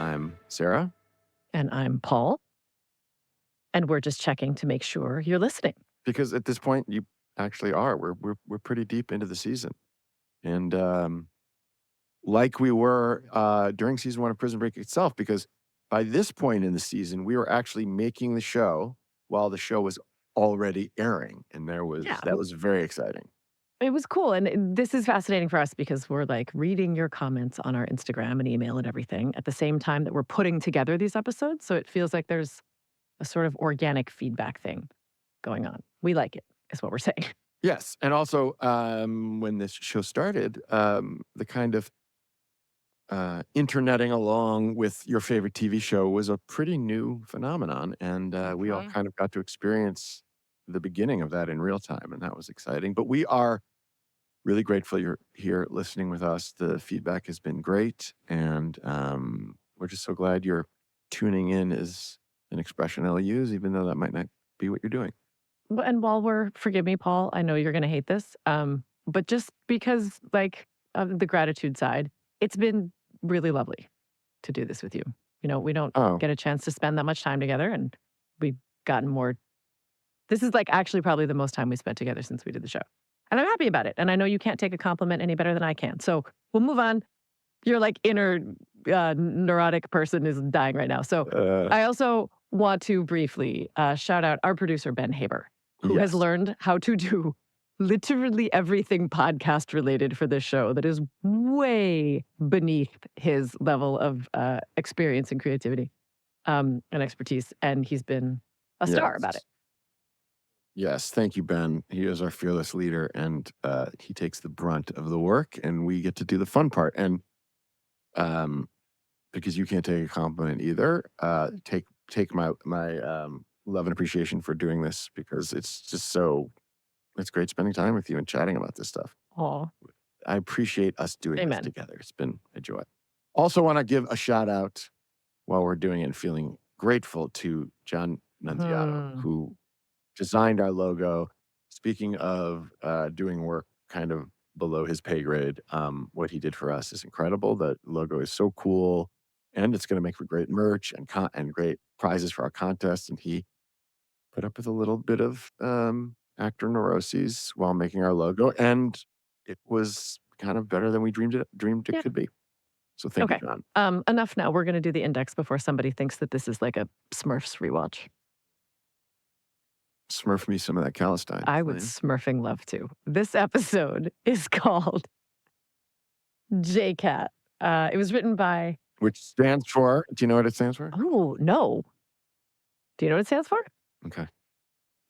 I'm Sarah. And I'm Paul. And we're just checking to make sure you're listening. Because at this point, you actually are. We're pretty deep into the season. And like we were during season 1 of Prison Break itself, because by this point in the season, we were actually making the show while the show was already airing. And that was very exciting. It was cool. And this is fascinating for us because we're like reading your comments on our Instagram and email and everything at the same time that we're putting together these episodes. So it feels like there's a sort of organic feedback thing going on. We like it, is what we're saying. Yes. And also, when this show started, the kind of interneting along with your favorite TV show was a pretty new phenomenon. And we all kind of got to experience the beginning of that in real time. And that was exciting. But we are really grateful you're here listening with us. The feedback has been great. And we're just so glad you're tuning in is an expression I'll use, even though that might not be what you're doing. And while forgive me, Paul, I know you're going to hate this, but just because, like, of the gratitude side, it's been really lovely to do this with you. You know, we don't get a chance to spend that much time together, and we've gotten more. This is like actually probably the most time we spent together since we did the show. And I'm happy about it. And I know you can't take a compliment any better than I can. So we'll move on. Your like inner neurotic person is dying right now. So I also want to briefly shout out our producer, Ben Haber, who has learned how to do literally everything podcast related for this show that is way beneath his level of experience and creativity and expertise. And he's been a star about it. Yes, thank you, Ben. He is our fearless leader, and he takes the brunt of the work, and we get to do the fun part. And because you can't take a compliment either, take my love and appreciation for doing this, because it's great spending time with you and chatting about this stuff. Aw. I appreciate us doing this together. It's been a joy. Also want to give a shout out while we're doing it and feeling grateful to John Nunziato, who designed our logo. Speaking of doing work kind of below his pay grade, what he did for us is incredible. The logo is so cool, and it's going to make for great merch and great prizes for our contest. And he put up with a little bit of actor neuroses while making our logo, and it was kind of better than we dreamed it could be. So thank you, John. Enough now. We're going to do the index before somebody thinks that this is like a Smurfs rewatch. Smurf me some of that Adelstein. I would smurfing love to. This episode is called JCat. It was written by... Which stands for... Do you know what it stands for? Oh, no. Do you know what it stands for? Okay.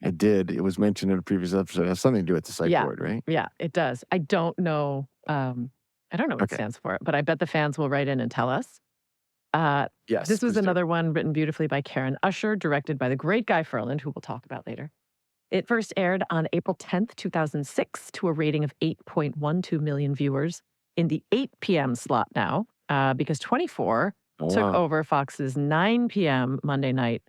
It did. It was mentioned in a previous episode. It has something to do with the psych ward, right? Yeah, it does. I don't know. I don't know what it stands for, but I bet the fans will write in and tell us. Yes. This was another one written beautifully by Karen Usher, directed by the great Guy Ferland, who we'll talk about later. It first aired on April 10th, 2006, to a rating of 8.12 million viewers in the 8 p.m. slot now, because 24 took over Fox's 9 p.m. Monday night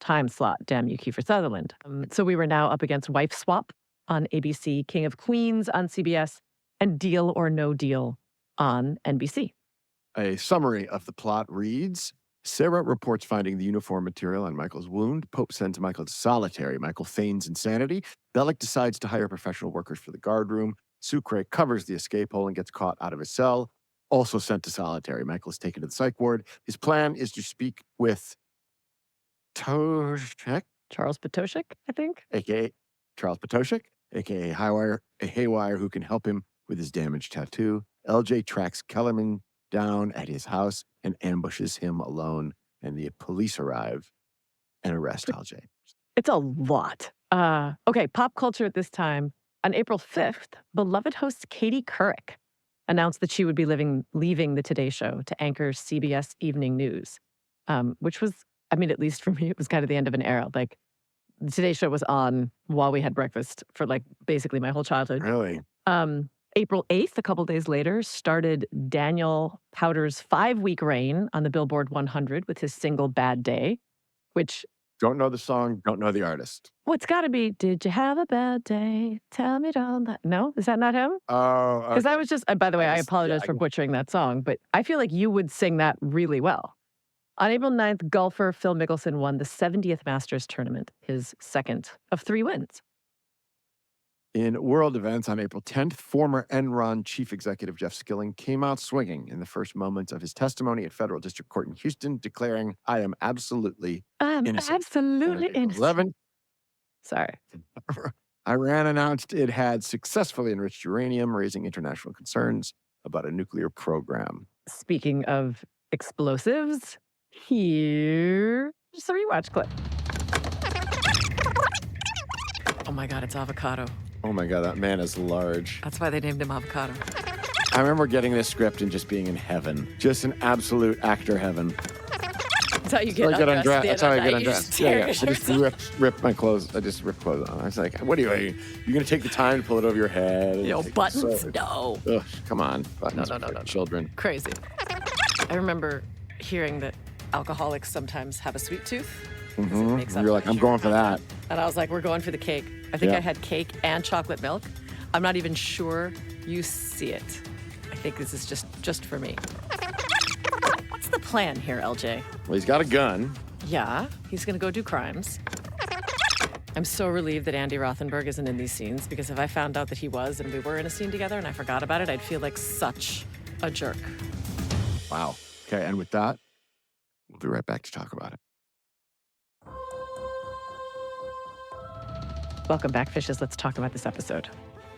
time slot. Damn you, Kiefer Sutherland. So we were now up against Wife Swap on ABC, King of Queens on CBS, and Deal or No Deal on NBC. A summary of the plot reads: Sarah reports finding the uniform material on Michael's wound. Pope sends Michael to solitary. Michael feigns insanity. Bellick decides to hire professional workers for the guard room. Sucre covers the escape hole and gets caught out of his cell. Also sent to solitary. Michael is taken to the psych ward. His plan is to speak with Charles Patoshek, I think. A.K.A. Charles Patoshek, a.k.a. Haywire, who can help him with his damaged tattoo. LJ tracks Kellerman down at his house and ambushes him alone, and the police arrive and arrest LJ. It's a lot. Okay, pop culture at this time. On April 5th, beloved host Katie Couric announced that she would be leaving the Today Show to anchor CBS Evening News, which was, I mean, at least for me, it was kind of the end of an era. Like, the Today Show was on while we had breakfast for like basically my whole childhood. Really? April 8th, a couple days later, started Daniel Powter's 5-week reign on the Billboard 100 with his single Bad Day, which... Don't know the song, don't know the artist. Well, it's got to be, did you have a bad day? Tell me don't... No? Is that not him? Oh, okay. Because I was just... by the way, I apologize for butchering that song, but I feel like you would sing that really well. On April 9th, golfer Phil Mickelson won the 70th Masters tournament, his second of 3 wins. In world events on April 10th, former Enron chief executive Jeff Skilling came out swinging in the first moments of his testimony at federal district court in Houston, declaring, "I am absolutely innocent." Absolutely innocent. 11. Sorry. Iran announced it had successfully enriched uranium, raising international concerns about a nuclear program. Speaking of explosives, here's a rewatch clip. Oh my God, it's avocado. Oh my God, that man is large. That's why they named him Avocado. I remember getting this script and just being in heaven. Just an absolute actor heven. That's how you get undressed. That's how I get undressed. Yeah. I just rip my clothes. I just rip clothes on. I was like, what are you going to take the time to pull it over your head? Buttons? No. Ugh, come on. Buttons No. children. Crazy. I remember hearing that alcoholics sometimes have a sweet tooth. Mm-hmm. You're like, I'm going for that. And I was like, we're going for the cake. I think I had cake and chocolate milk. I'm not even sure you see it. I think this is just for me. What's the plan here, LJ? Well, he's got a gun. Yeah, he's going to go do crimes. I'm so relieved that Andy Rothenberg isn't in these scenes, because if I found out that he was and we were in a scene together and I forgot about it, I'd feel like such a jerk. Wow. Okay, and with that, we'll be right back to talk about it. Welcome back, fishes. Let's talk about this episode.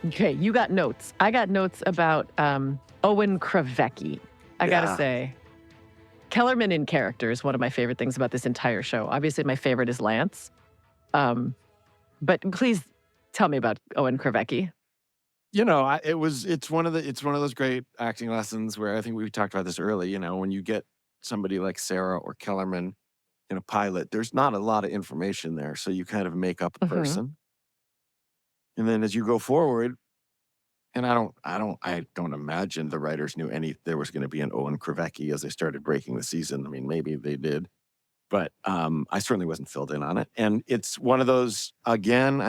Okay, you got notes. I got notes about Owen Kravecki. I gotta say, Kellerman in character is one of my favorite things about this entire show. Obviously, my favorite is Lance. But please tell me about Owen Kravecki. It's one of those great acting lessons where I think we talked about this early. When you get somebody like Sarah or Kellerman in a pilot, there's not a lot of information there, so you kind of make up a person. And then as you go forward, and I don't imagine the writers knew there was going to be an Owen Kravecki as they started breaking the season. I mean, maybe they did, but I certainly wasn't filled in on it. And it's one of those, again,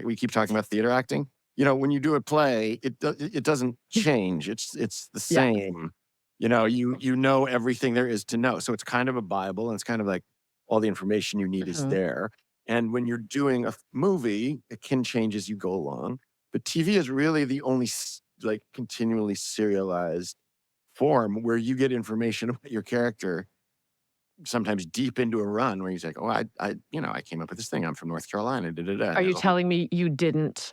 we keep talking about theater acting. When you do a play, it doesn't change. It's the same. You know everything there is to know. So it's kind of a Bible, and it's kind of like all the information you need is there. And when you're doing a movie, it can change as you go along. But TV is really the only continually serialized form where you get information about your character, sometimes deep into a run where he's like, oh, I came up with this thing. I'm from North Carolina. Are you telling me you didn't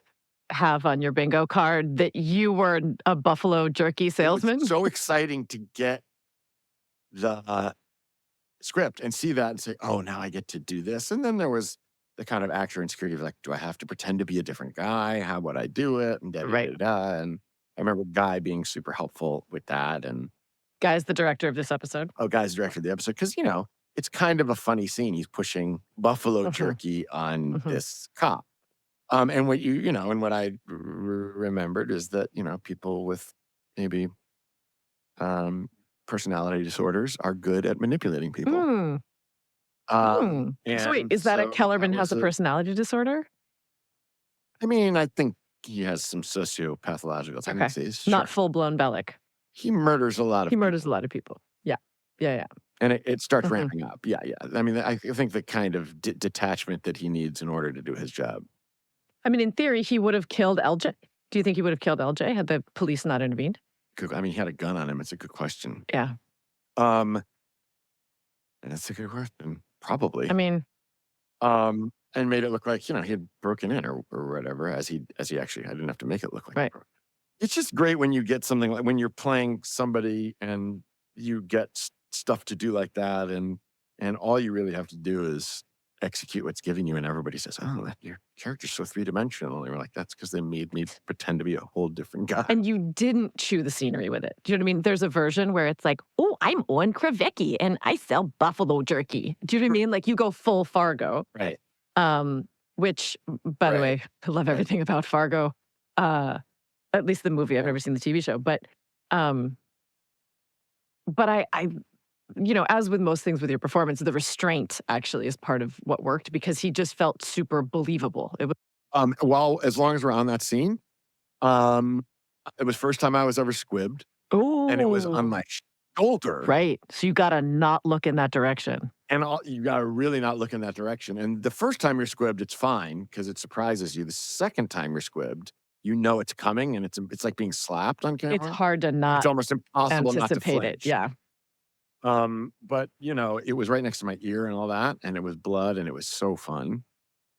have on your bingo card that you were a buffalo jerky salesman? It was so exciting to get the script and see that and say, oh, now I get to do this. And then there was the kind of actor insecurity of like, do I have to pretend to be a different guy? How would I do it? And And I remember Guy being super helpful with that. And Guy's the director of this episode. Oh, Guy's the director of the episode. Because, it's kind of a funny scene. He's pushing buffalo jerky on this cop. And what and what I remembered is that, people with maybe personality disorders are good at manipulating people. So wait, is that a Kellerman has a personality disorder? I mean, I think he has some sociopathological tendencies. Okay. Not full-blown Bellic. He murders a lot of people. He murders a lot of people. Yeah. And it starts ramping up. Yeah. I mean, I think the kind of detachment that he needs in order to do his job. I mean, in theory, he would have killed LJ. Do you think he would have killed LJ had the police not intervened? I mean, he had a gun on him. It's a good question. Yeah. That's a good question. Probably. I mean, and made it look like, he had broken in or whatever, as he actually, I didn't have to make it look like. Right. It's just great when you get something like when you're playing somebody and you get stuff to do like that, and all you really have to do is execute what's given you, and everybody says, oh, your character's so three-dimensional. And we're like, that's because they made me pretend to be a whole different guy. And you didn't chew the scenery with it. Do you know what I mean? There's a version where it's like, oh, I'm Owen Kravecki and I sell buffalo jerky. Do you know what I mean? Like you go full Fargo. Right. Which, by the way, I love everything about Fargo. At least the movie. I've never seen the TV show. But I as with most things with your performance, the restraint actually is part of what worked because he just felt super believable. It was well, as long as we're on that scene, it was first time I was ever squibbed. Oh. And it was on my shoulder. Right. So you got to not look in that direction. And you got to really not look in that direction. And the first time you're squibbed, it's fine because it surprises you. The second time you're squibbed, you know it's coming, and it's like being slapped on camera. It's hard to It's not almost impossible not to anticipate it. flinch. Yeah. But it was right next to my ear and all that, and it was blood, and it was so fun.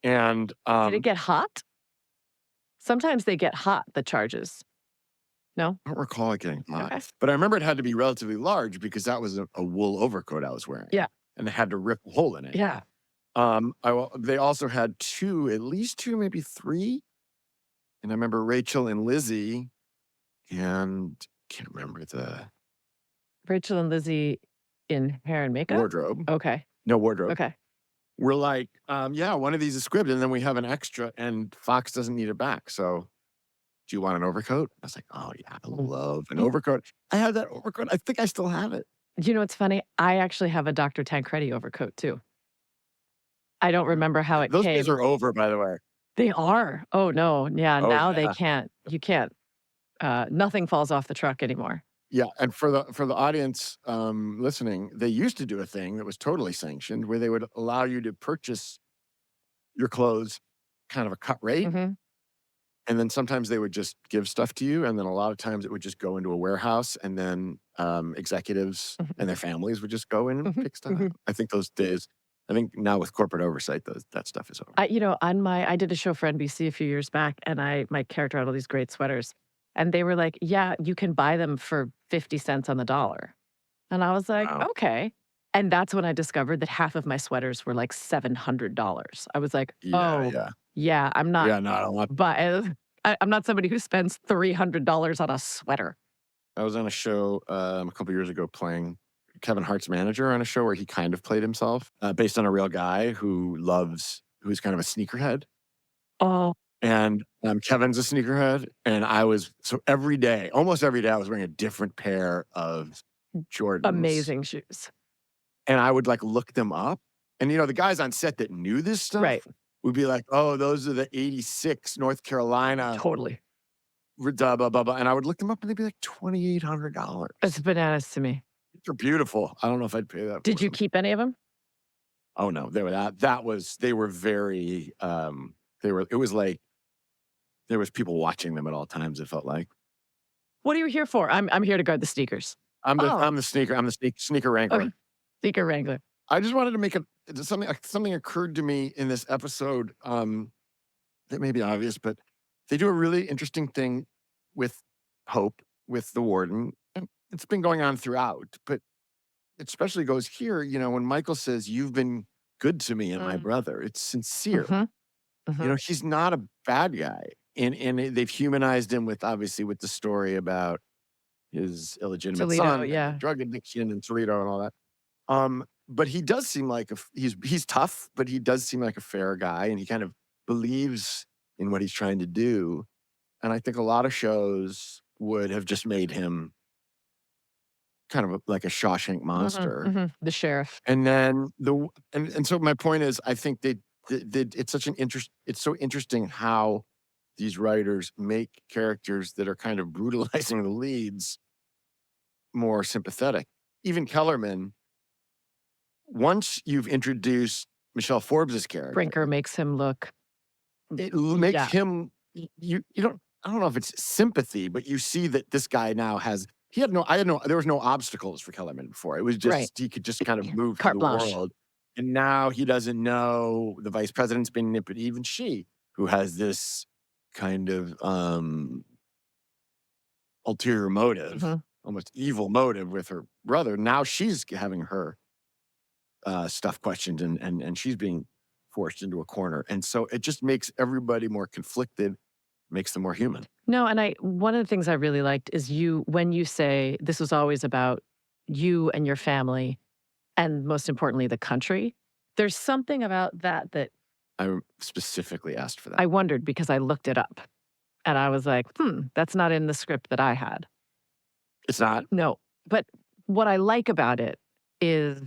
And Did it get hot? Sometimes they get hot, the charges. No? I don't recall it getting hot. Okay. But I remember it had to be relatively large because that was a wool overcoat I was wearing. Yeah. And they had to rip a hole in it. Yeah. They also had at least two, maybe three. And I remember Rachel and Lizzie, and can't remember Rachel and Lizzie in hair and makeup? wardrobe. Okay. No, wardrobe. Okay. We're like, yeah, one of these is squibbed, and then we have an extra, and Fox doesn't need it back. So do you want an overcoat? I was like, oh, yeah, I love an overcoat. I have that overcoat. I think I still have it. You know what's funny? I actually have a Dr. Tancredi overcoat, too. I don't remember how it Those came. days are over, by the way. They are. Oh, no. Yeah, Oh, now yeah. they can't. You can't. Nothing falls off the truck anymore. Yeah, and for the audience listening, they used to do a thing that was totally sanctioned where they would allow you to purchase your clothes kind of a cut rate. Mhm. And then sometimes they would just give stuff to you. And then a lot of times it would just go into a warehouse, and then executives and their families would just go in and pick stuff up. I think those days, I think now with corporate oversight, that stuff is over. I did a show for NBC a few years back, and my character had all these great sweaters. And they were like, yeah, you can buy them for 50 cents on the dollar. And I was like, Wow. okay. And that's when I discovered that half of my sweaters were like $700. I was like, yeah, I'm not. Yeah, no, I don't want. But I'm not somebody who spends $300 on a sweater. I was on a show a couple years ago playing Kevin Hart's manager on a show where he kind of played himself, based on a real guy who's kind of a sneakerhead. Oh, And Kevin's a sneakerhead, and so almost every day, I was wearing a different pair of Jordans. amazing shoes. And I would like look them up, and the guys on set that knew this stuff Right. would be like, "Oh, those are the '86 North Carolina." Totally. Blah, blah, blah, blah. And I would look them up, and they'd be like $2,800. It's bananas to me. They're beautiful. I don't know if I'd pay that. Did you keep any of them? Oh no, they were very. It was like there was people watching them at all times. It felt like. What are you here for? I'm here to guard the sneakers. I'm the sneaker wrangler. Okay. Sneaker wrangler. I just wanted to make something occurred to me in this episode that may be obvious, but they do a really interesting thing with Hope, with the warden, and it's been going on throughout, but it especially goes here, when Michael says, "You've been good to me and my brother," it's sincere. He's not a bad guy. And they've humanized him obviously with the story about his illegitimate Toledo, son, yeah. drug addiction in Toledo and all that. But he does seem like he's tough, but he does seem like a fair guy, and he kind of believes in what he's trying to do. And I think a lot of shows would have just made him kind of like a Shawshank monster. The sheriff. And then and so my point is, I think it's so interesting how these writers make characters that are kind of brutalizing the leads more sympathetic. Even Kellerman, once you've introduced Michelle Forbes' character, Brinker makes him look. it makes him, you don't, I don't know if it's sympathy, but you see that this guy now there was no obstacles for Kellerman before. It was just, he could just kind of move through Carte the blanche. world. And now he doesn't know the vice president's been nipped, even she, who has this kind of ulterior motive, almost evil motive with her brother. Now she's having her stuff questioned, and she's being forced into a corner. And so it just makes everybody more conflicted, makes them more human. No, and one of the things I really liked is when you say this was always about you and your family, and most importantly, the country. There's something about that I specifically asked for that. I wondered because I looked it up, and I was like, that's not in the script that I had. It's not? No. But what I like about it is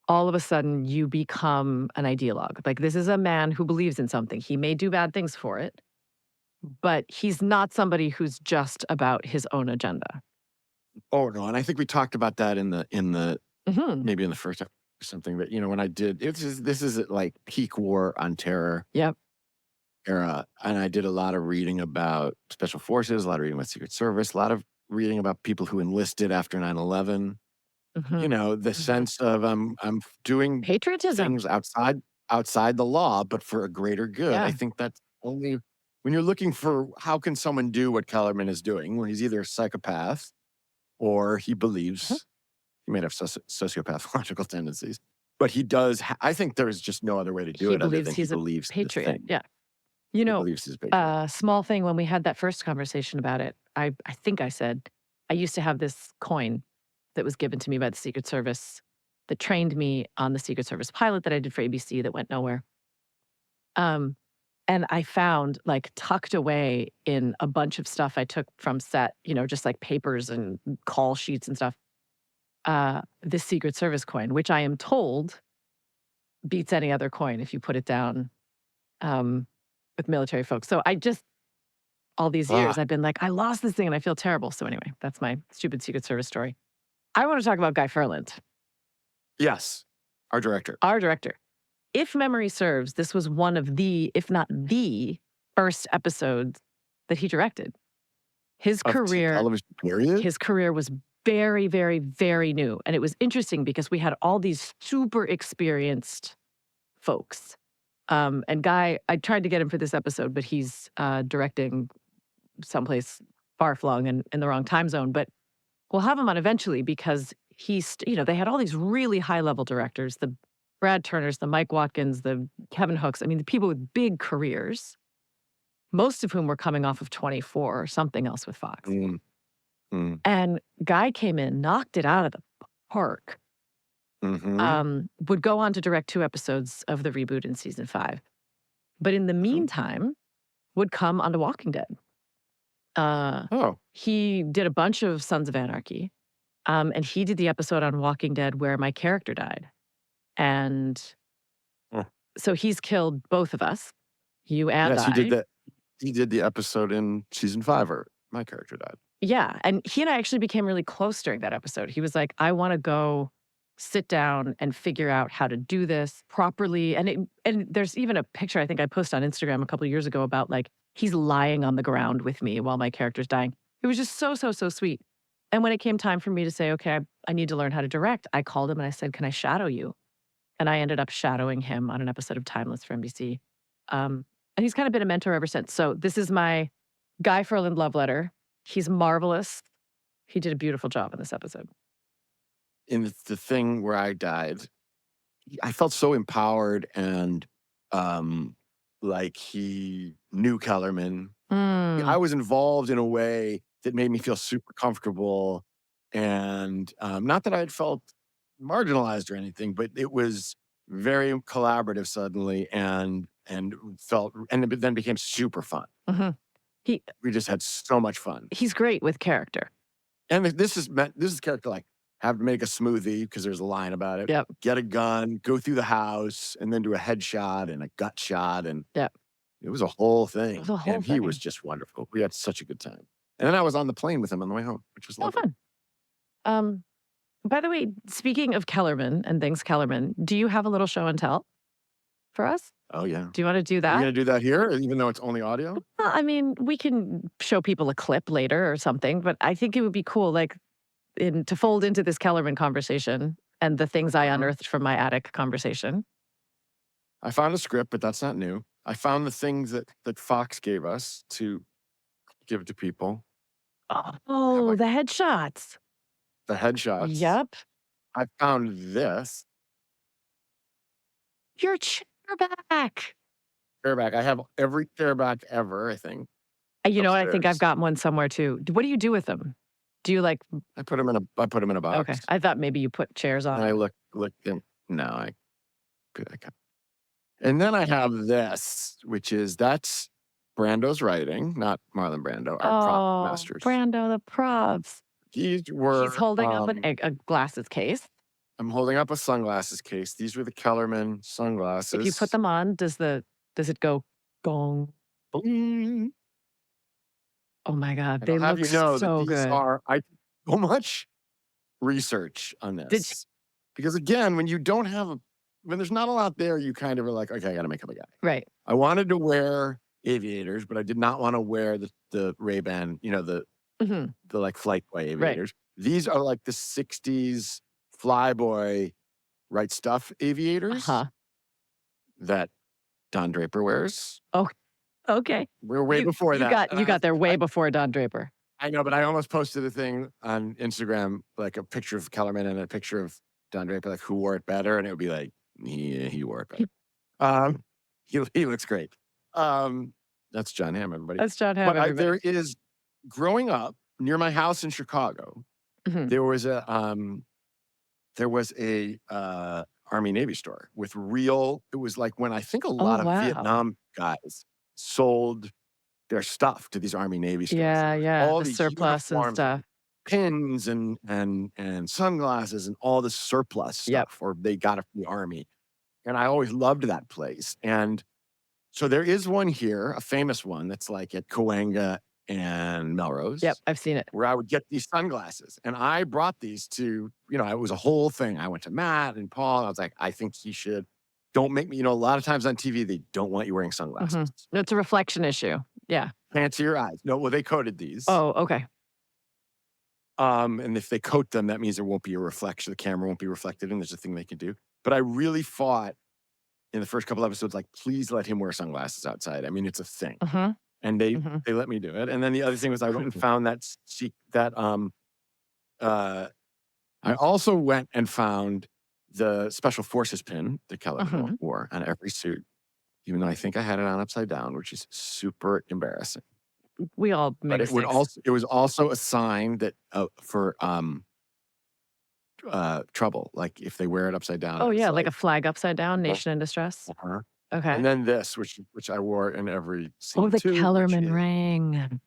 all of a sudden you become an ideologue. Like, this is a man who believes in something. He may do bad things for it, but he's not somebody who's just about his own agenda. Oh no, and I think we talked about that in the Hmm. maybe in the first episode or something. But when I did, this is at like peak war on terror Yep. era, and I did a lot of reading about special forces, a lot of reading about Secret Service, a lot of reading about people who enlisted after 9/11. Hmm. The sense of I'm doing Patriotism. things outside the law, but for a greater good. I Yeah. think that's only when you're looking for how can someone do what Kellerman is doing, where he's either a psychopath or he Mhm. believes he might have sociopathological tendencies, but he does. I think there is just no other way to do He it other believes than he he's a believes the patriot. thing. Yeah. You He know, believes he's a patriot. small thing when we had that first conversation about it, I think I said, I used to have this coin that was given to me by the Secret Service that trained me on the Secret Service pilot that I did for ABC that went nowhere. Um, and I found like tucked away in a bunch of stuff I took from set, just like papers and call sheets and stuff, this Secret Service coin, which I am told beats any other coin if you put it down um, with military folks. So all these years, Ah, I've been like, I lost this thing and I feel terrible. So anyway, that's my stupid Secret Service story. I want to talk about Guy Ferland, yes, our director. our director. If memory serves, this was one of the, if not the first episodes that he directed. His Of career, television period. his career was very, very, very new. And it was interesting because we had all these super experienced folks. And Guy, I tried to get him for this episode, but he's directing someplace far flung and in the wrong time zone. But we'll have him on eventually because they had all these really high level directors, the Brad Turners, the Mike Watkins, the Kevin Hooks. I mean, the people with big careers, most of whom were coming off of 24 or something else with Fox. Mm, mm, And Guy came in, knocked it out of the park, would go on to direct 2 episodes of the reboot in season 5. But in the meantime, would come onto Walking Dead. oh, He did a bunch of Sons of Anarchy, and he did the episode on Walking Dead where my character died. And oh. so he's killed both of us, you and Yes, he did I. that. He did the episode in season 5 where my character died. Yeah, and he and I actually became really close during that episode. He was like, "I wanna go sit down and figure out how to do this properly." And there's even a picture I think I posted on Instagram a couple of years ago about, like, he's lying on the ground with me while my character's dying. It was just so, so, so sweet. And when it came time for me to say, "Okay, I need to learn how to direct," I called him and I said, "Can I shadow you?" And I ended up shadowing him on an episode of Timeless for NBC. And he's kind of been a mentor ever since. So this is my Guy Ferland love letter. He's marvelous. He did a beautiful job in this episode. In the thing where I died, I felt so empowered and like he knew Kellerman. I was involved in a way that made me feel super comfortable. And not that I had felt marginalized or anything, but it was very collaborative suddenly and it then became super fun. Mhm. He We just had so much fun. he's great with character. And this is character like have to make a smoothie because there's a line about it. Yep. Get a gun, go through the house, and then do a headshot and a gut shot, and Yep. it was a whole thing. It was a whole and he was thing. just wonderful. We had such a good time. And then I was on the plane with him on the way home, which was Oh, lovely. fun. By the way, speaking of Kellerman and things Kellerman, do you have a little show and tell for us? Oh yeah. Do you want to do Are that? you gonna do that here, even though it's only audio? Well, I mean, we can show people a clip later or something, but I think it would be cool, like, to fold into this Kellerman conversation and the things I unearthed from my attic conversation. I found a script, but that's not new. I found the things that Fox gave us to give to people. Oh, the headshots. The headshots. Yep. I found this. Your chairback. Chairback. I have every chairback ever, I think. You know what? I think I've upstairs. got one somewhere too. What do you do with them? Do you like? I put them in a box. Okay, I thought maybe you put chairs on. And I looked in. No, I can't. And then I have this, which is that's Brando's writing, not Marlon Brando, our prop masters. Brando, the props. These were. He's holding up a glasses case. I'm holding up a sunglasses case. These were the Kellerman sunglasses. If you put them on, does it go gong? Boing. Oh my God, And they I'll have look you know so that these good. are so much research on Did you? this. Because again, when there's not a lot there, you kind of are like, okay, I got to make up a guy. Right. I wanted to wear aviators, but I did not want to wear the Ray-Ban, the like flight boy aviators. Right. These are like the 60s Flyboy Right Stuff aviators that Don Draper wears. Oh, okay. We're way before that. You got there way before Don Draper. I know, but I almost posted a thing on Instagram, like a picture of Kellerman and a picture of Don Draper, like who wore it better, and it would be like, he wore it better. He looks great. That's John Hamm, everybody. That's John Hamm, everybody. There is, growing up near my house in Chicago, there was a Army Navy store with it was like when I think a lot of Vietnam guys sold their stuff to these Army Navy stores. Yeah. All the surplus and stuff. Pins and sunglasses and all the surplus stuff, or they got it from the Army. And I always loved that place. And so there is one here, a famous one that's like at Cahuenga and Melrose. Yep, I've seen it. Where I would get these sunglasses. And I brought these to, it was a whole thing. I went to Matt and Paul, and I was like, I think he should. Don't make me, a lot of times on TV, they don't want you wearing sunglasses. No, it's a reflection issue. Yeah. Can't see your eyes. No, well, they coated these. Oh, okay. And if they coat them, that means there won't be a reflection. The camera won't be reflected, and there's a thing they can do. But I really fought in the first couple episodes, like, please let him wear sunglasses outside. I mean, it's a thing. And they let me do it. And then the other thing was I went and found I also went and found the Special Forces pin that Kelly wore on every suit, even though I think I had it on upside down, which is super embarrassing. We all make mistakes. It was also a sign that for trouble, like if they wear it upside down. Oh yeah, like a flag upside down, nation in distress. Okay. And then this, which I wore in every scene. Oh, the Kellerman ring.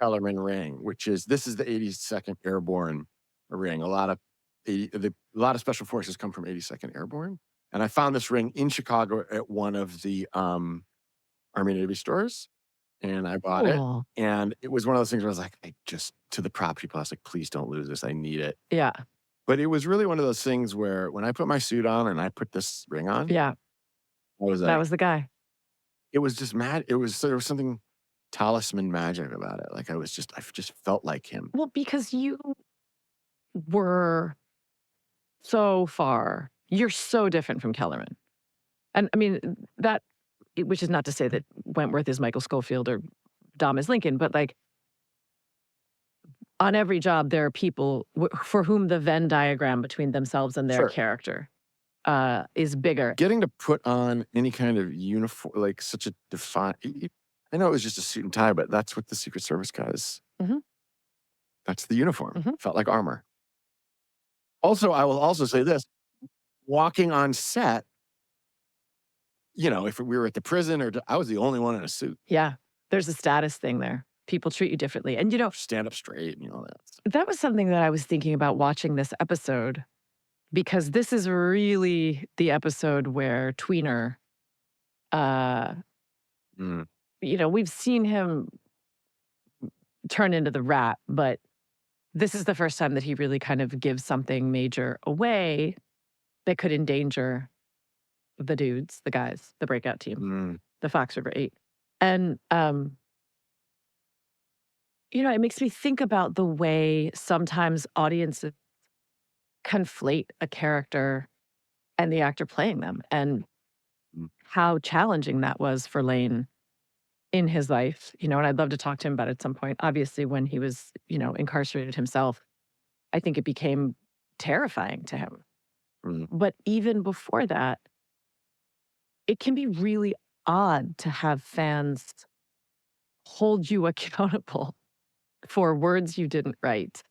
Kellerman ring, this is the 82nd Airborne ring. A lot of Special Forces come from 82nd Airborne. And I found this ring in Chicago at one of the Army Navy stores. And I bought it. And it was one of those things where I was like, to the prop people, I was like, please don't lose this. I need it. Yeah. But it was really one of those things where when I put my suit on and I put this ring on. Yeah. That was the guy. It was just mad. There was something talisman magic about it. Like I just felt like him. Well, because you were you're so different from Kellerman. And I mean, which is not to say that Wentworth is Michael Scofield or Dom is Lincoln, but like on every job, there are people for whom the Venn diagram between themselves and their character is bigger. Getting to put on any kind of uniform, like such a defined, I know it was just a suit and tie, but that's what the Secret Service guys, that's the uniform. Felt like armor. Also, I will also say this, walking on set, if we were at the prison I was the only one in a suit. Yeah. There's a status thing there. People treat you differently. And stand up straight and all that stuff. That was something that I was thinking about watching this episode, because this is really the episode where Tweener, we've seen him turn into the rat, but this is the first time that he really kind of gives something major away that could endanger the dudes, the guys, the breakout team, the Fox River 8. And, it makes me think about the way sometimes audiences conflate a character and the actor playing them, and how challenging that was for Lane in his life, and I'd love to talk to him about it at some point. Obviously, when he was, incarcerated himself, I think it became terrifying to him. But even before that, it can be really odd to have fans hold you accountable for words you didn't write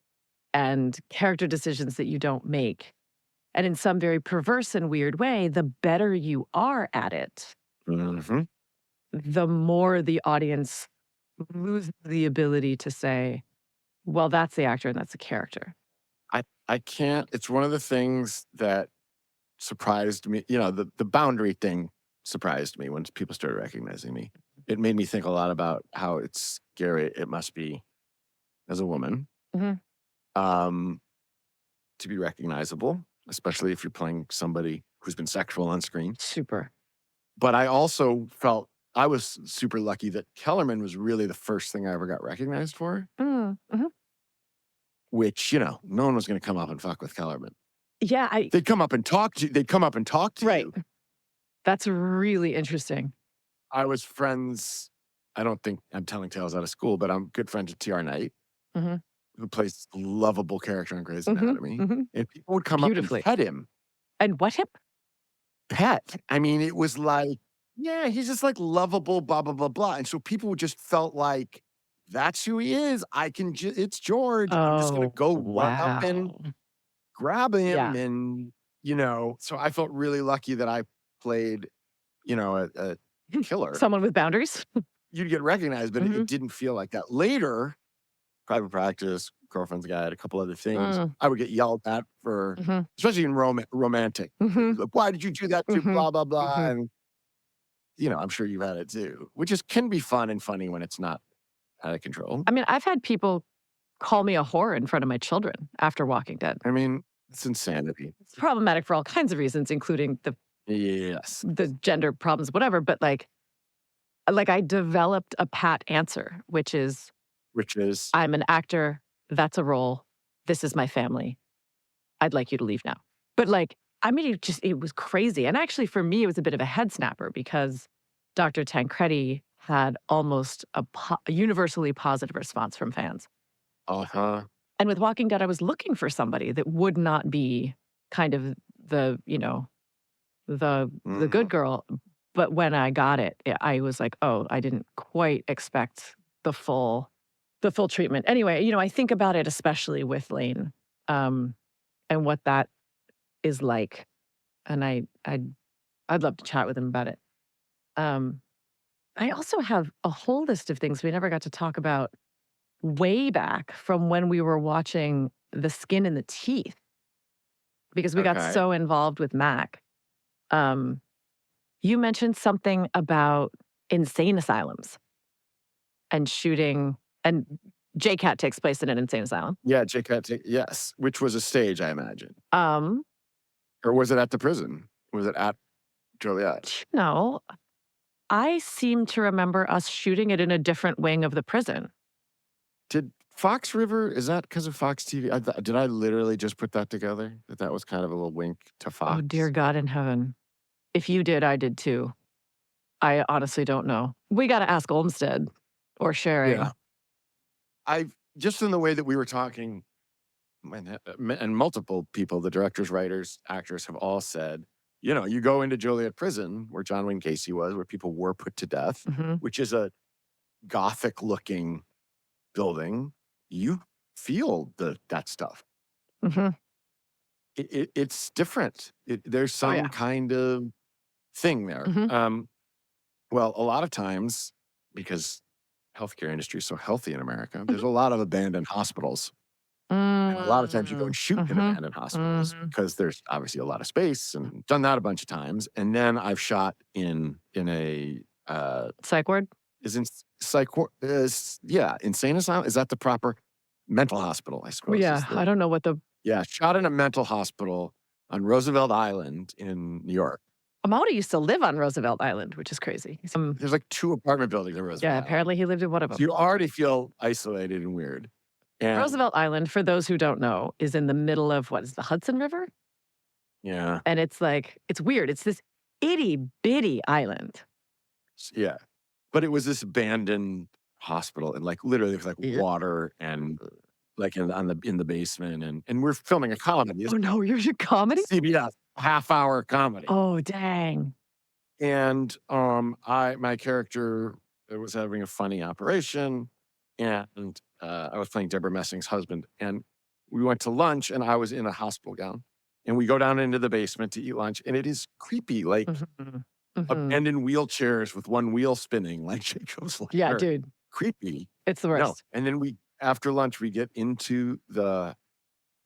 and character decisions that you don't make. And in some very perverse and weird way, the better you are at it, the more the audience loses the ability to say, well, that's the actor and that's the character. I can't, it's one of the things that surprised me, the boundary thing surprised me when people started recognizing me. It made me think a lot about how it's scary it must be as a woman um, to be recognizable, especially if you're playing somebody who's been sexual on screen. Super. But I also felt I was super lucky that Kellerman was really the first thing I ever got recognized for, which, no one was going to come up and fuck with Kellerman. Yeah, They'd come up and talk to you. Right. That's really interesting. I was friends. I don't think I'm telling tales out of school, but I'm good friends with T.R. Knight, who plays a lovable character on Grey's Anatomy. And people would come up and pet him. And what him? Pet. I mean, it was like, yeah, he's just like lovable, blah, blah, blah, blah. And so people just felt like, that's who he is. It's George. I'm just going to go run up and grab him. Yeah. And, so I felt really lucky that I played, a killer. Someone with boundaries. You'd get recognized, but it didn't feel like that. Later, Private Practice, Girlfriend's Guide, a couple other things, I would get yelled at for, especially in romantic. Like, why did you do that to blah, blah, blah? And, I'm sure you've had it too, which can be fun and funny when it's not out of control. I mean, I've had people call me a whore in front of my children after Walking Dead. I mean, it's insanity. It's problematic for all kinds of reasons, including the gender problems, whatever. But like I developed a pat answer, which is, I'm an actor. That's a role. This is my family. I'd like you to leave now. But it was crazy. And actually, for me, it was a bit of a head snapper because Dr. Tancredi had almost a universally positive response from fans. And with Walking Dead, I was looking for somebody that would not be kind of the good girl. But when I got it, I was like, oh, I didn't quite expect the full treatment. Anyway, I think about it especially with Lane, and what that is like. And I'd love to chat with him about it. I also have a whole list of things we never got to talk about way back from when we were watching The Skin and the Teeth, because we got so involved with Mac. You mentioned something about insane asylums and shooting, and JCat takes place in an insane asylum. Yeah, JCat, yes, which was a stage, I imagine. Or was it at the prison? Was it at Joliet? No, I seem to remember us shooting it in a different wing of the prison. Did Fox River, is that because of Fox TV? Did I literally just put that together? That was kind of a little wink to Fox? Oh, dear God in heaven. If you did, I did too. I honestly don't know. We got to ask Olmsted or Sherry. Yeah. Just in the way that we were talking, and multiple people, the directors, writers, actors have all said, you go into Joliet Prison, where John Wayne Casey was, where people were put to death, which is a Gothic-looking building. You feel that stuff. It's different. There's some kind of thing there. Well, a lot of times, because healthcare industry is so healthy in America, there's a lot of abandoned hospitals. And a lot of times you go and shoot in abandoned hospitals because there's obviously a lot of space, and done that a bunch of times. And then I've shot in a psych ward. Insane asylum. Is that the proper mental hospital? I suppose. Yeah, I don't know what the. Yeah, shot in a mental hospital on Roosevelt Island in New York. Amaury used to live on Roosevelt Island, which is crazy. There's like 2 apartment buildings in Roosevelt. Yeah, apparently he lived in one of them. So you already feel isolated and weird. And Roosevelt Island, for those who don't know, is in the middle of what is the Hudson River? Yeah. And it's weird. It's this itty bitty island. Yeah. But it was this abandoned hospital, and literally there's water and in the basement, and we're filming a comedy. Oh no, you're a comedy? CBS, half-hour comedy. Oh dang. And my character was having a funny operation, and I was playing Deborah Messing's husband, and we went to lunch, and I was in a hospital gown, and we go down into the basement to eat lunch, and it is creepy, abandoned wheelchairs with one wheel spinning, like Jacob's ladder. Yeah, dude. Creepy. It's the worst. No. And then after lunch, we get into the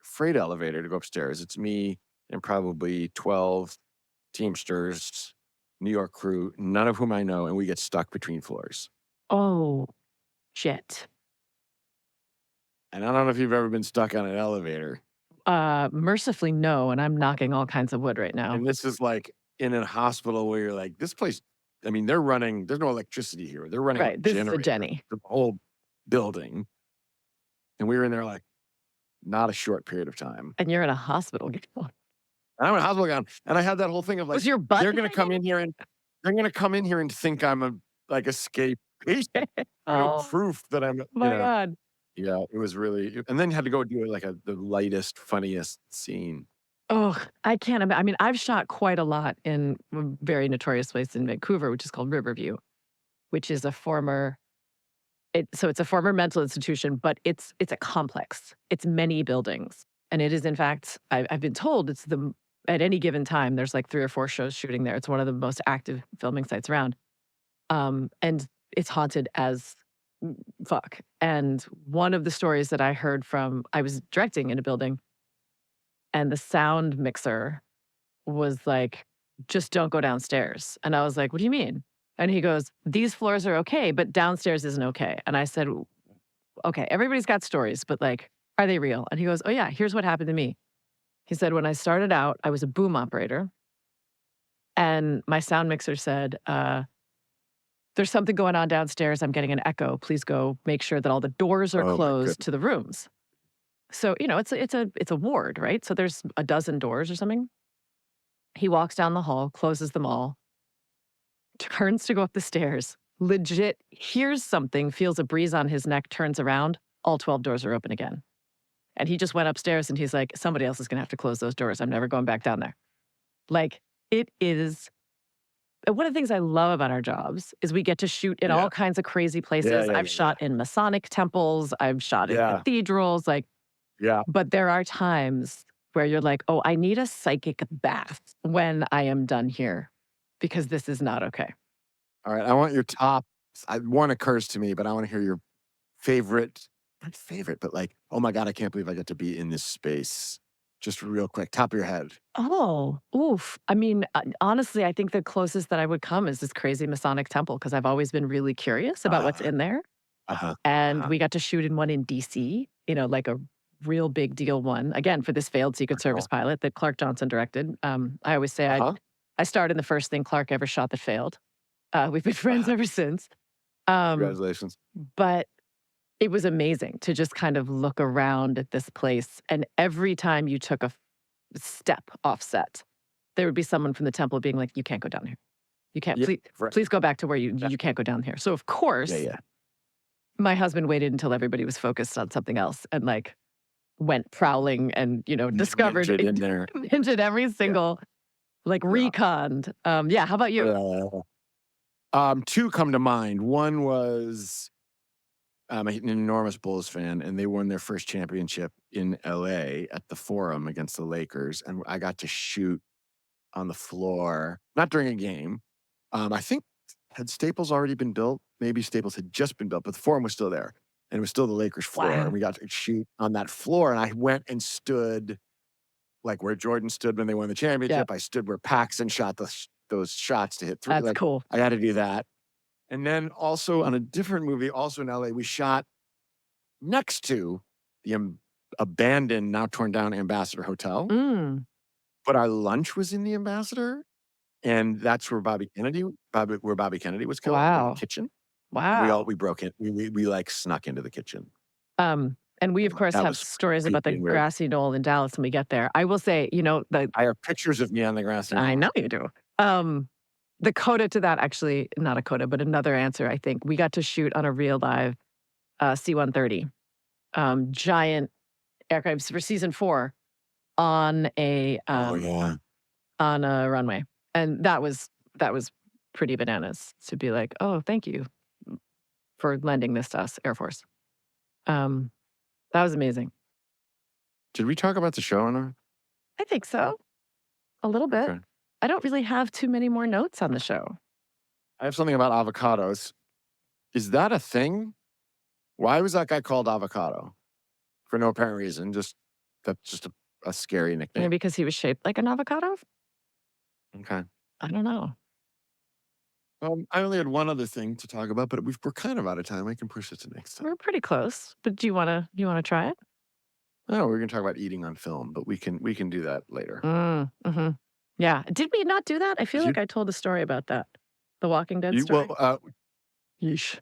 freight elevator to go upstairs. It's me and probably 12 Teamsters, New York crew, none of whom I know, and we get stuck between floors. Oh, shit. And I don't know if you've ever been stuck on an elevator. Mercifully, no, and I'm knocking all kinds of wood right now. And this is like in a hospital where you're like, this place, I mean, they're running, there's no electricity here. They're running a Right, this is a generator, Jenny. the whole building. And we were in there like not a short period of time. And you're in a hospital gown. I'm in a hospital gown. And I had that whole thing of like, Was your butt they're gonna come in here and think I'm a like escape patient. No Oh, proof that I'm, my God. Yeah, it was really, and then you had to go do it like the lightest, funniest scene. Oh, I can't I mean, I've shot quite a lot in a very notorious place in Vancouver, which is called Riverview, which is a former it's a former mental institution, but it's a complex. It's many buildings. And it is, in fact, I've been told it's at any given time, there's like 3 or 4 shows shooting there. It's one of the most active filming sites around. And it's haunted as fuck. And one of the stories that I heard I was directing in a building, and the sound mixer was like, just don't go downstairs. And I was like, what do you mean? And he goes, these floors are okay, but downstairs isn't okay. And I said, okay, everybody's got stories, but like, are they real? And he goes, oh yeah, here's what happened to me. He said, when I started out, I was a boom operator. And my sound mixer said, there's something going on downstairs. I'm getting an echo. Please go make sure that all the doors are closed to the rooms. So, it's a ward, right? So there's a dozen doors or something. He walks down the hall, closes them all, turns to go up the stairs, legit hears something, feels a breeze on his neck, turns around, all 12 doors are open again. And he just went upstairs and he's like, somebody else is going to have to close those doors. I'm never going back down there. Like, it is. One of the things I love about our jobs is we get to shoot in all kinds of crazy places. I've shot in Masonic temples. I've shot in cathedrals. Like, but there are times where you're like, oh, I need a psychic bath when I am done here because this is not okay. All right. I want your top. One occurs to me, but I want to hear your favorite, not favorite, but like, oh my God, I can't believe I get to be in this space. Just real quick, top of your head. Oh, oof. I mean, honestly, I think the closest that I would come is this crazy Masonic temple because I've always been really curious about what's in there. And we got to shoot in one in DC, like a real big deal one. Again, for this failed Secret Service pilot that Clark Johnson directed. I always say I starred in the first thing Clark ever shot that failed. We've been friends ever since. Congratulations. But it was amazing to just kind of look around at this place. And every time you took a step off set, there would be someone from the temple being like, you can't go down here. You can't, please go back to where you can't go down here. So of course, my husband waited until everybody was focused on something else and like went prowling and, discovered into every single like reconned. How about you? Two come to mind. One was I'm an enormous Bulls fan, and they won their first championship in LA at the Forum against the Lakers. And I got to shoot on the floor, not during a game. I think had Staples already been built? Maybe Staples had just been built, but the Forum was still there. And it was still the Lakers floor. And we got to shoot on that floor. And I went and stood like where Jordan stood when they won the championship. I stood where Paxson shot those shots to hit 3. That's cool. I had to do that. And then also on a different movie, also in LA, we shot next to the abandoned, now torn down Ambassador Hotel. But our lunch was in the Ambassador. And that's where Bobby Kennedy was killed. Wow. In the kitchen. Wow. We broke it. We like snuck into the kitchen. And we, of course, have stories about the grassy knoll in Dallas when we get there. I will say, I have pictures of me on the grassy knoll. I know you do. The coda to that, actually, not a coda, but another answer, I think. We got to shoot on a real live C-130, giant aircraft for season 4 on a on a runway. And that was pretty bananas to be like, oh, thank you for lending this to us, Air Force. That was amazing. Did we talk about the show or not? I think so. A little bit. Okay. I don't really have too many more notes on the show. I have something about avocados. Is that a thing? Why was that guy called Avocado? For no apparent reason. That's just a scary nickname. Maybe because he was shaped like an avocado? Okay. I don't know. I only had one other thing to talk about, but we're kind of out of time. I can push it to next time. We're pretty close, but do you wanna try it? Oh, we're gonna talk about eating on film, but we can do that later. Mhm. Yeah. Did we not do that? I feel Did you? like I told a story about that. The Walking Dead You well, story? Yeesh.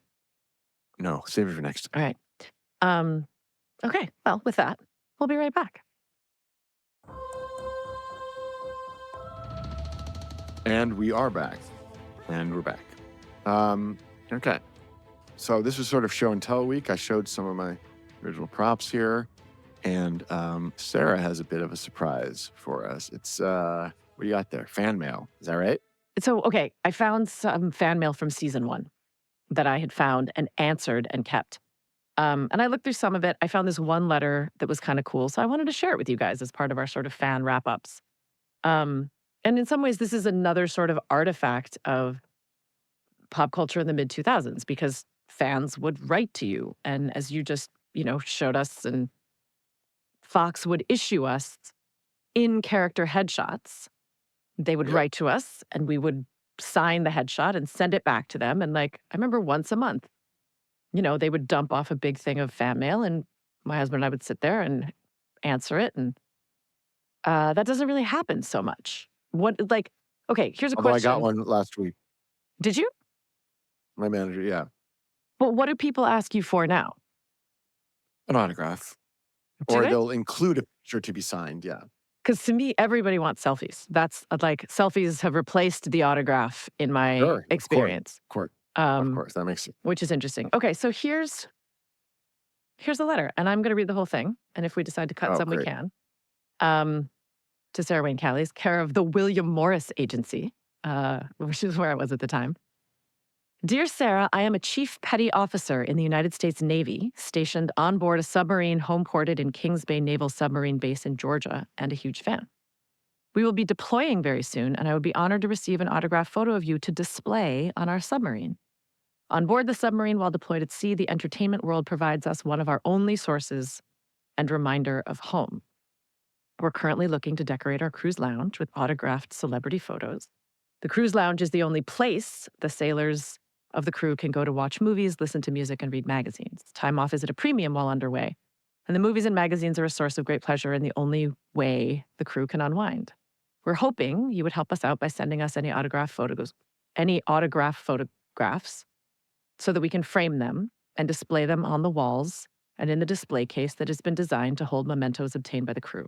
no, save it for next All time. right. Um, okay. Well, with that, we'll be right back. And we are back. And we're back. Okay. So this was sort of show and tell week. I showed some of my original props here. And Sarah has a bit of a surprise for us. It's, what do you got there? Fan mail. Is that right? So, okay, I found some fan mail from season 1 that I had found and answered and kept. And I looked through some of it. I found this one letter that was kind of cool. So I wanted to share it with you guys as part of our sort of fan wrap ups. And in some ways, this is another sort of artifact of pop culture in the mid 2000s because fans would write to you. And as you just, showed us, and Fox would issue us in character headshots. They would write to us and we would sign the headshot and send it back to them. And like, I remember once a month, they would dump off a big thing of fan mail and my husband and I would sit there and answer it. And that doesn't really happen so much. Okay, here's a Although question. I got one last week. Did you? My manager, yeah. But what do people ask you for now? An autograph. Do Or they? they'll include a picture to be signed, yeah. Because to me, everybody wants selfies. That's like selfies have replaced the autograph in my experience. Of course, that makes sense. Which is interesting. Okay, so here's the letter, and I'm going to read the whole thing. And if we decide to cut some, we can. To Sarah Wayne Callies, care of the William Morris Agency, which is where I was at the time. Dear Sarah, I am a chief petty officer in the United States Navy, stationed on board a submarine homeported in Kings Bay Naval Submarine Base in Georgia, and a huge fan. We will be deploying very soon, and I would be honored to receive an autographed photo of you to display on our submarine. On board the submarine while deployed at sea, the entertainment world provides us one of our only sources and reminder of home. We're currently looking to decorate our cruise lounge with autographed celebrity photos. The cruise lounge is the only place the sailors of the crew can go to watch movies, listen to music, and read magazines. Time off is at a premium while underway. And the movies and magazines are a source of great pleasure and the only way the crew can unwind. We're hoping you would help us out by sending us any autographed photographs so that we can frame them and display them on the walls and in the display case that has been designed to hold mementos obtained by the crew.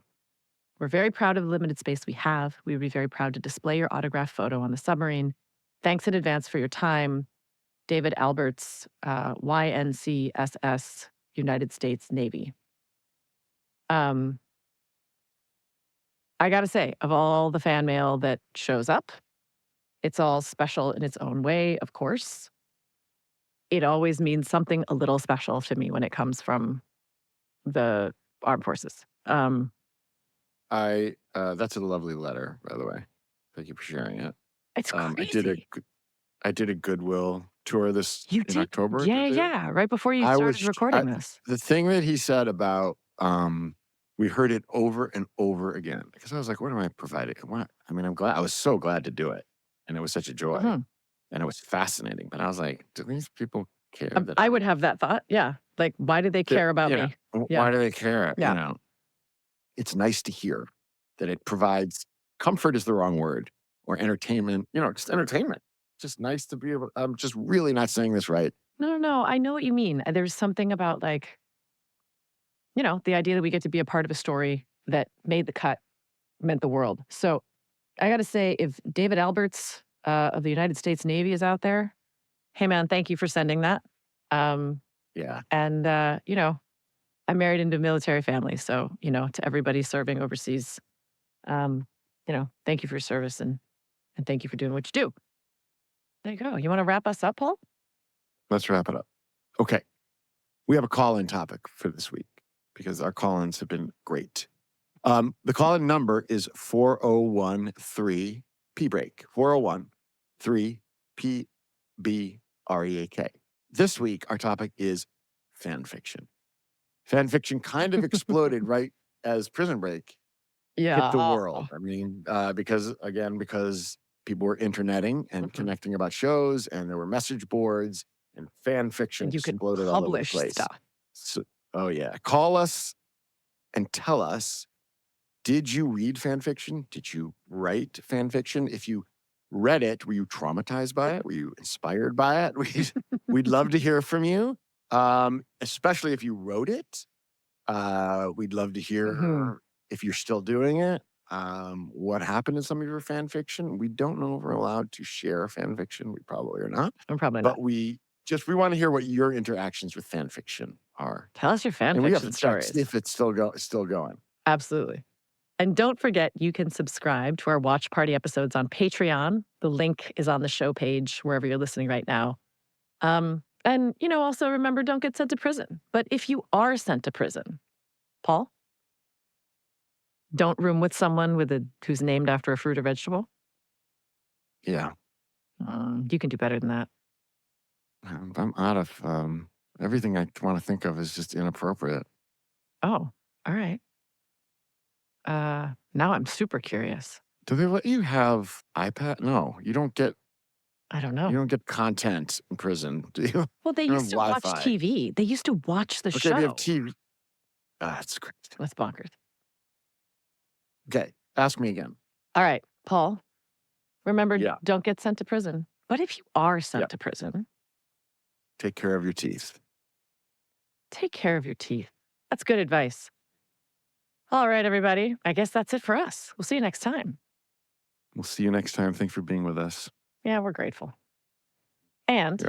We're very proud of the limited space we have. We would be very proud to display your autographed photo on the submarine. Thanks in advance for your time. David Alberts, YNCSS, United States Navy. I gotta say, of all the fan mail that shows up, it's all special in its own way, of course. It always means something a little special to me when it comes from the armed forces. That's a lovely letter, by the way. Thank you for sharing it. It's crazy. I did a Goodwill tour in October. Yeah. Right before you started recording this. The thing that he said about we heard it over and over again because I was like, what am I providing? I was so glad to do it, and it was such a joy, and it was fascinating. But I was like, do these people care? I would have that thought. Yeah, like why do they care about me? Why do they care? Yeah. It's nice to hear that it provides comfort is the wrong word, or entertainment. Just entertainment. Just nice to be able. I'm just really not saying this right. No. I know what you mean. There's something about the idea that we get to be a part of a story that made the cut meant the world. So I got to say, if David Alberts of the United States Navy is out there, hey man, thank you for sending that. Yeah. And I'm married into a military family, so to everybody serving overseas, thank you for your service and thank you for doing what you do. There you go. You want to wrap us up, Paul? Let's wrap it up. Okay. We have a call-in topic for this week because our call-ins have been great. The call-in number is 4013 P-Break. 4013 P-B-R-E-A-K. This week, our topic is fan fiction. Fan fiction kind of exploded right as Prison Break hit the world. I mean, because people were interneting and connecting about shows, and there were message boards, and fan fiction And you could exploded all over the publish place. stuff. So, oh, yeah. Call us and tell us, did you read fan fiction? Did you write fan fiction? If you read it, were you traumatized by it? Were you inspired by it? We'd love to hear from you, especially if you wrote it. We'd love to hear if you're still doing it. What happened in some of your fan fiction? We don't know if we're allowed to share fan fiction. We probably are not. I'm probably But not. we want to hear what your interactions with fan fiction are. Tell us your fan And we have fiction to check stories. if it's still going. Absolutely. And don't forget, you can subscribe to our Watch Party episodes on Patreon. The link is on the show page, wherever you're listening right now. And, also remember, don't get sent to prison. But if you are sent to prison, Paul, don't room with someone who's named after a fruit or vegetable. Yeah. You can do better than that. I'm out of everything I want to think of is just inappropriate. Oh, all right. Now I'm super curious. Do they let you have iPad? No, you don't get. I don't know. You don't get content in prison, do you? Well, they used to watch TV. They used to watch the show. Okay, they have TV. That's great. That's bonkers. Okay, ask me again. All right, Paul. Remember, don't get sent to prison. But if you are sent to prison, take care of your teeth. Take care of your teeth. That's good advice. All right, everybody. I guess that's it for us. We'll see you next time. We'll see you next time. Thanks for being with us. Yeah, we're grateful. And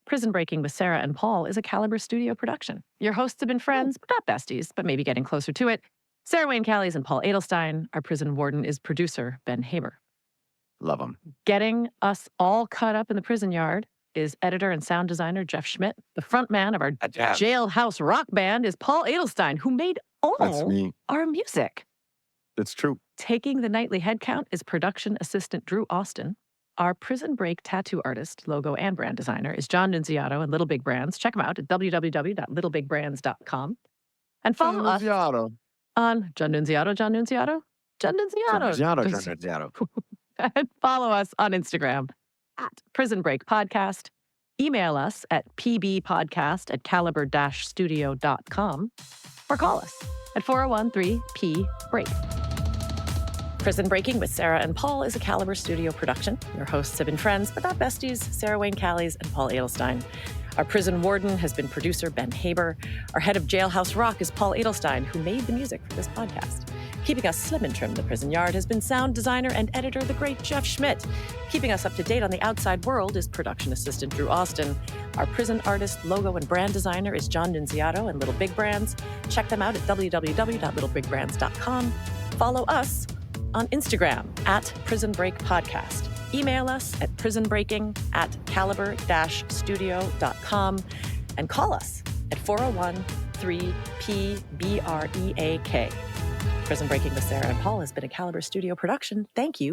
Prison Breaking with Sarah and Paul is a Caliber Studio production. Your hosts have been friends, but not besties, but maybe getting closer to it. Sarah Wayne Callies and Paul Adelstein. Our prison warden is producer Ben Haber. Love them. Getting us all caught up in the prison yard is editor and sound designer Jeff Schmidt. The front man of our jailhouse rock band is Paul Adelstein, who made all our music. That's true. Taking the nightly head count is production assistant Drew Austin. Our Prison Break tattoo artist, logo, and brand designer is John Nunziato and Little Big Brands. Check them out at www.littlebig.brands.com. And follow us on John Nunziato. And follow us on Instagram at Prison Break Podcast. Email us at pbpodcast@caliber-studio.com or call us at 401-3-P-BREAK. Prison Breaking with Sarah and Paul is a Caliber Studio production. Your hosts have been friends, but not besties, Sarah Wayne Callies and Paul Adelstein. Our prison warden has been producer Ben Haber. Our head of Jailhouse Rock is Paul Adelstein, who made the music for this podcast. Keeping us slim and trim in the prison yard has been sound designer and editor, the great Jeff Schmidt. Keeping us up to date on the outside world is production assistant Drew Austin. Our prison artist, logo, and brand designer is John Nunziato and Little Big Brands. Check them out at www.littlebigBrands.com. Follow us on Instagram at Prison Break Podcast. Email us at prisonbreaking@caliber-studio.com and call us at 401-3-PBREAK. Prison Breaking with Sarah and Paul has been a Caliber Studio production. Thank you.